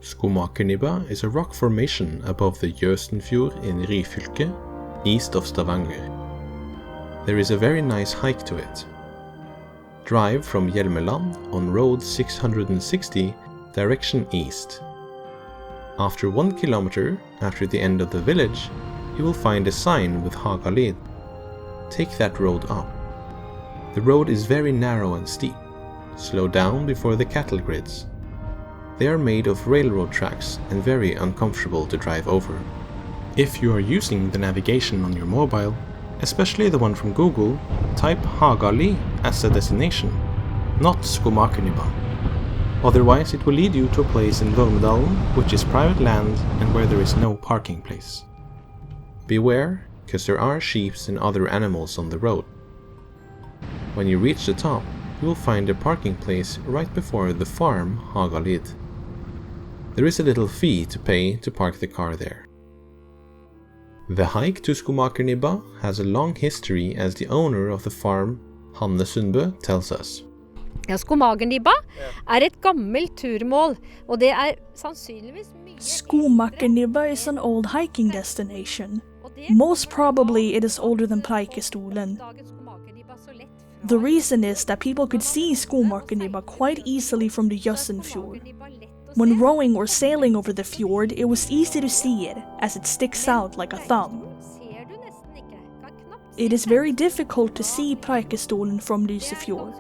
Skomakernibba is a rock formation above the Jøsenfjord in Ryfylke, east of Stavanger. There is a very nice hike to it. Drive from Hjelmeland on road 660 direction east. After 1 kilometer after the end of the village, you will find a sign with MacLeod. Take that road up. The road is very narrow and steep. Slow down before the cattle grids. They are made of railroad tracks and very uncomfortable to drive over. If you are using the navigation on your mobile, especially the one from Google, type MacLeod as a destination, not Skomakernibba. Otherwise it will lead you to a place in Hjelmeland, which is private land and where there is no parking place. Beware, because there are sheep and other animals on the road. When you reach the top, you will find a parking place right before the farm MacLeod. There is a little fee to pay to park the car there. The hike to Skomakernibba has a long history, as the owner of the farm, Hanne Sundbø, tells us. Ja, Skomakernibba et gammelt turmål, og det sannsynligvis mye... Skomakernibba is an old hiking destination. Most probably it is older than Preikestolen. The reason is that people could see Skomakernibba quite easily from the Jøsenfjord. When rowing or sailing over the fjord, it was easy to see it, as it sticks out like a thumb. It is very difficult to see Preikestolen from Jøsenfjord.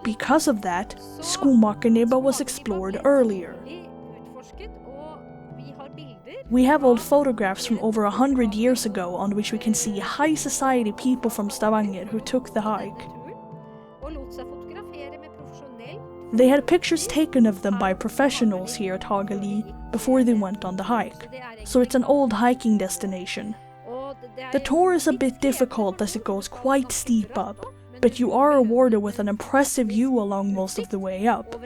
Because of that, Skomakernibba was explored earlier. We have old photographs from over 100 years ago on which we can see high society people from Stavanger who took the hike. They had pictures taken of them by professionals here at MacLeod before they went on the hike, so it's an old hiking destination. The tour is a bit difficult as it goes quite steep up, but you are rewarded with an impressive view along most of the way up.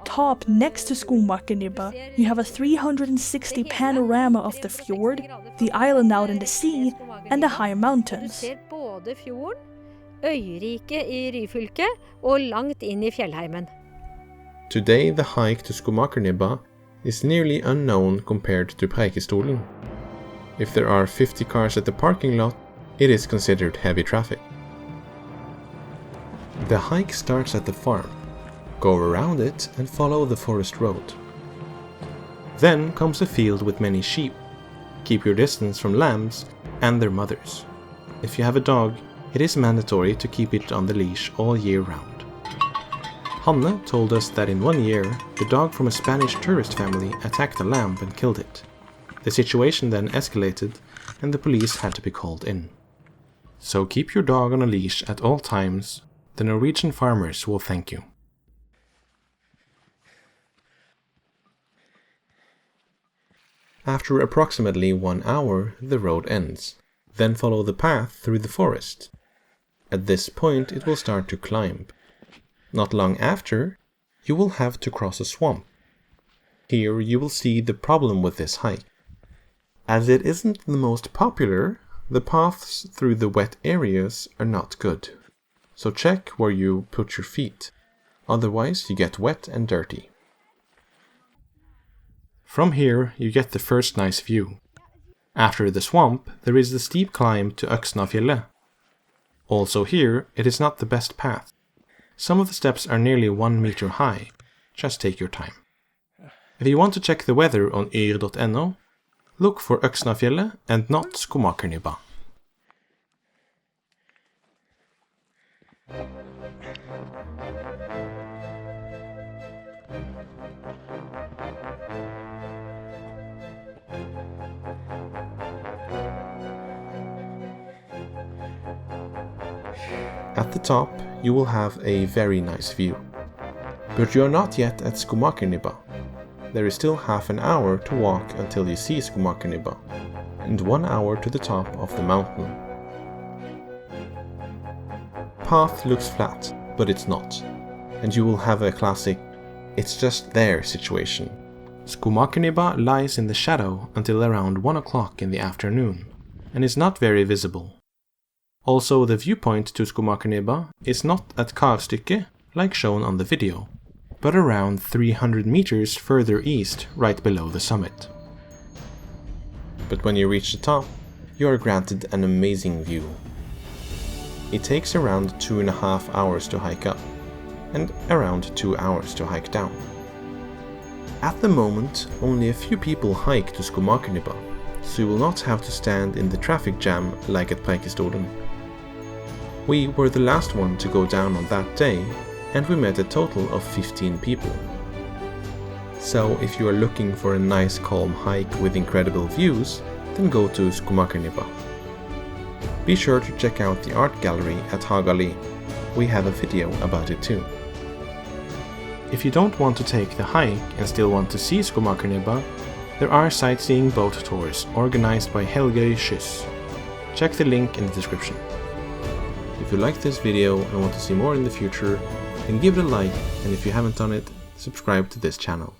Top next to Skomakernibba, you have a 360 panorama of the fjord, the island out in the sea, and the high mountains. Øyrike I Ryfylke og langt inn I fjellheimen. Today the hike to Skomakernibba is nearly unknown compared to Preikestolen. If there are 50 cars at the parking lot, it is considered heavy traffic. The hike starts at the farm. Go around it and follow the forest road. Then comes a field with many sheep. Keep your distance from lambs and their mothers. If you have a dog, it is mandatory to keep it on the leash all year round. Hanne told us that in 1 year, the dog from a Spanish tourist family attacked a lamb and killed it. The situation then escalated and the police had to be called in. So keep your dog on a leash at all times. The Norwegian farmers will thank you. After approximately 1 hour, the road ends. Then follow the path through the forest. At this point it will start to climb. Not long after, you will have to cross a swamp. Here you will see the problem with this hike. As it isn't the most popular, the paths through the wet areas are not good. So check where you put your feet, otherwise you get wet and dirty. From here you get the first nice view. After the swamp, there is the steep climb to Øksnafjellet. Also here, it is not the best path. Some of the steps are nearly 1 meter high. Just take your time. If you want to check the weather on yr.no, look for Øksnafjellet and not Skomakernibba. At the top, you will have a very nice view. But you are not yet at Skomakernibba. There is still half an hour to walk until you see Skomakernibba, and 1 hour to the top of the mountain. Path looks flat, but it's not, and you will have a classic "it's just there" situation. Skomakernibba lies in the shadow until around 1 o'clock in the afternoon, and is not very visible. Also, the viewpoint to Skomakernibba is not at Karstykket, like shown on the video. but around 300 meters further east, right below the summit. But when you reach the top, you are granted an amazing view. It takes around 2.5 hours to hike up, and around 2 hours to hike down. At the moment, only a few people hike to Skomakernibba, so you will not have to stand in the traffic jam like at Preikestolen. We were the last one to go down on that day, and we met a total of 15 people. So if you are looking for a nice calm hike with incredible views, then go to Skomakernibba. Be sure to check out the art gallery at Hagali. We have a video about it too. If you don't want to take the hike and still want to see Skomakernibba, there are sightseeing boat tours organized by Helge Skyss. Check the link in the description. If you liked this video and want to see more in the future, then give it a like, and if you haven't done it, subscribe to this channel.